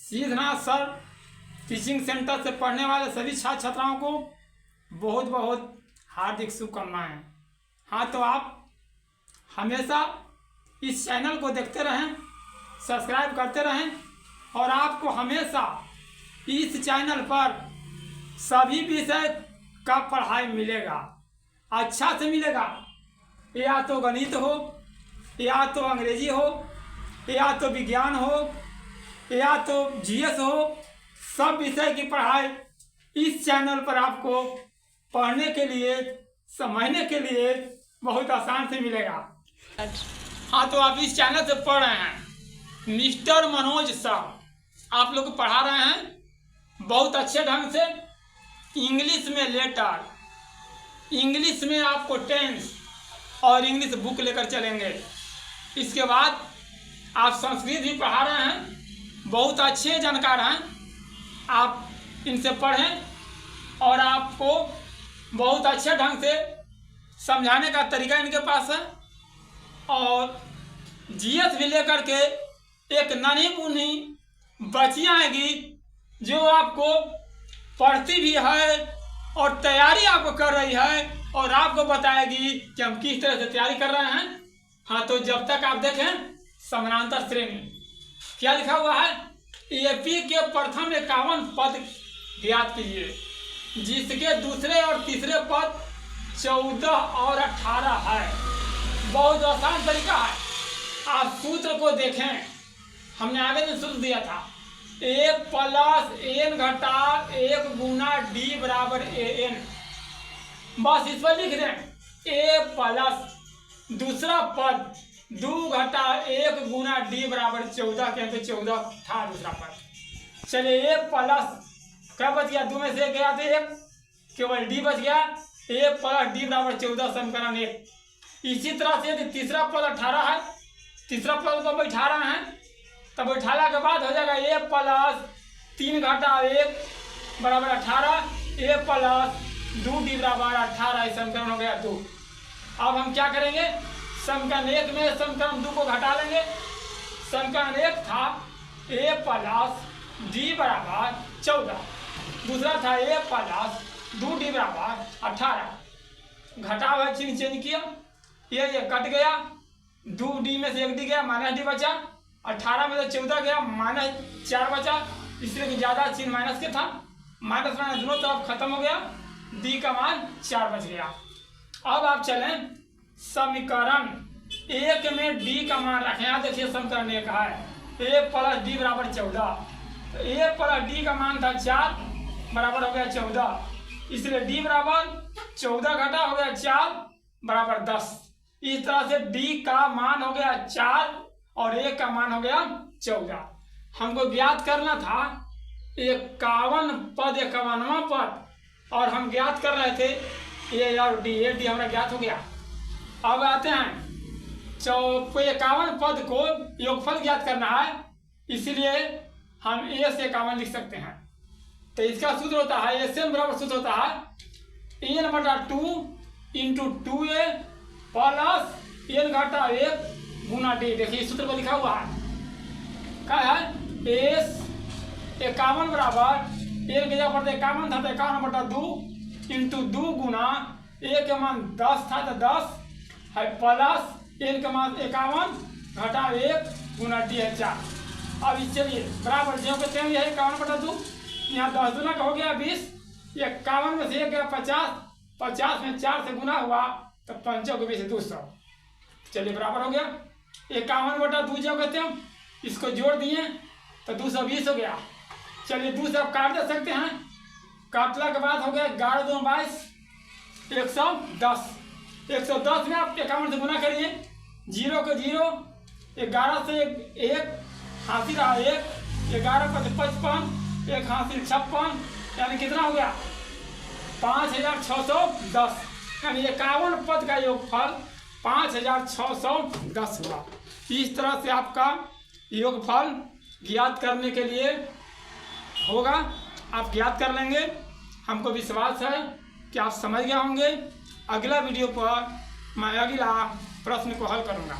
Siddhnath sir teaching centre से पढ़ने वाले सभी छात्र छात्राओं को बहुत बहुत हार्दिक शुभकामनाएं। हाँ, तो आप हमेशा इस चैनल को देखते रहें, सब्सक्राइब करते रहें और आपको हमेशा इस चैनल पर सभी विषय का पढ़ाई मिलेगा, अच्छा से मिलेगा। या तो गणित हो, या तो अंग्रेजी हो, या तो विज्ञान हो, या तो जीएस हो, सब विषय की पढ़ाई इस चैनल पर आपको पढ़ने के लिए, समझने के लिए बहुत आसान से मिलेगा। हाँ, तो आप इस चैनल से पढ़ रहे हैं। मिस्टर मनोज सर आप लोग को पढ़ा रहे हैं बहुत अच्छे ढंग से। इंग्लिश में लेटर, इंग्लिश में आपको टेंस और इंग्लिश बुक लेकर चलेंगे। इसके बाद आप संस्कृत भी पढ़ा रहे हैं, बहुत अच्छे जानकार हैं। आप इनसे पढ़ें और आपको बहुत अच्छे ढंग से समझाने का तरीका इनके पास है। और जीएस भी लेकर के एक नन्ही मुन्नी बच्चियाँ आएगी जो आपको पढ़ती भी है और तैयारी आपको कर रही है और आपको बताएगी कि हम किस तरह से तैयारी कर रहे हैं। हाँ, तो जब तक आप देखें समानांतर श्रेणी क्या लिखा हुआ है, एपी के प्रथम 51 पद ज्ञात कीजिए जिसके दूसरे और तीसरे पद 14 और 18 है। बहुत आसान तरीका है। आप सूत्र को देखें, हमने आगे में सूत्र दिया था a प्लस एन घटा 1 गुना डी बराबर an। बस इस पर लिख दें a प्लस दूसरा पद 2 घटा 1 गुना डी बराबर 14 के अंदर 14 था दूसरा पद। चलिए a प्लस क्या बच गया, 2 में से गया तो 1, केवल डी बच गया। a प्लस डी बराबर 14 समीकरण 1। इसी तरह से यदि तीसरा पद 18 है, तीसरा पद को बैठा रहे हैं, तब बैठाला के बाद हो जाएगा a प्लस 3 घटा 1 बराबर 18, a प्लस 2 डी बराबर 18। समीकरण हो गया 2। अब हम क्या करेंगे, समीकरण 1 में समीकरण 2 को घटा लेंगे। समीकरण 1 था a प्लस डी बराबर 14, दूसरा था a प्लस 2 डी बराबर 18। घटा हुआ चिन्ह चेंज किया, ये कट गया, 2 डी में से 1 डी गया, माइनस डी बचा। 18 में से 14 गया, माइनस 4 बचा, इसलिए कि ज्यादा चिन्ह माइनस के था। माइनस माइनस दोनों तरफ खत्म हो गया, डी का मान 4 बच गया। अब आप चलें समीकरण 1 में डी का मान रखें। यहाँ देखिए समीकरण 1 है a प्लस डी बराबर 14, तो a प्लस डी का मान था 4 बराबर हो गया 14, इसलिए d बराबर 14 घटा हो गया 4 बराबर 10। इस तरह से d का मान हो गया 4 और a का मान हो गया 14। हमको ज्ञात करना था 51 पद, 51वां पद, और हम ज्ञात कर रहे थे a और d। a d हमारा ज्ञात हो गया। अब आते हैं 51 पद को योगफल ज्ञात करना है, इसलिए हम a से 51 लिख सकते हैं। तो इसका सूत्र होता है एसएम बराबर सूत्र होता है n बटा 2 इंटू 2a प्लस n घटा 1 गुना डी। देखिए सूत्र पर लिखा हुआ है, क्या है, एस 51 बराबर n के जगह पर 51 था तो 51 बटा 2 इंटू 2 गुना a के मान 10 था तो 10 है प्लस n के मान 51 घटा 1 गुना डी है 4। अब चलिए बराबर जो कहते हैं यह 51 बटा 2, यहाँ 10 दूना का हो गया 20, 51 में से 1 गया 50, 50 में 4 से गुना हुआ तो 5 को 20 200। चलिए बराबर हो गया 51 बटा 2 जो कहते हैं, इसको जोड़ दिए तो 220 हो गया। चलिए 2 से आप काट दे सकते हैं, काटला के बाद हो गया 11 2 22 110। 110 में आप 51 से गुना करिए, 0 को 0, 11 से 1 हासिल रहा 1, 11 पर 55, 1 हासिल 56, यानी कितना हो गया 5610। यानी 51 पद का योगफल 5610 हुआ। इस तरह से आपका योगफल ज्ञात करने के लिए होगा, आप ज्ञात कर लेंगे। हमको विश्वास है कि आप समझ गए होंगे। अगला वीडियो पर मैं अगला प्रश्न को हल करूँगा।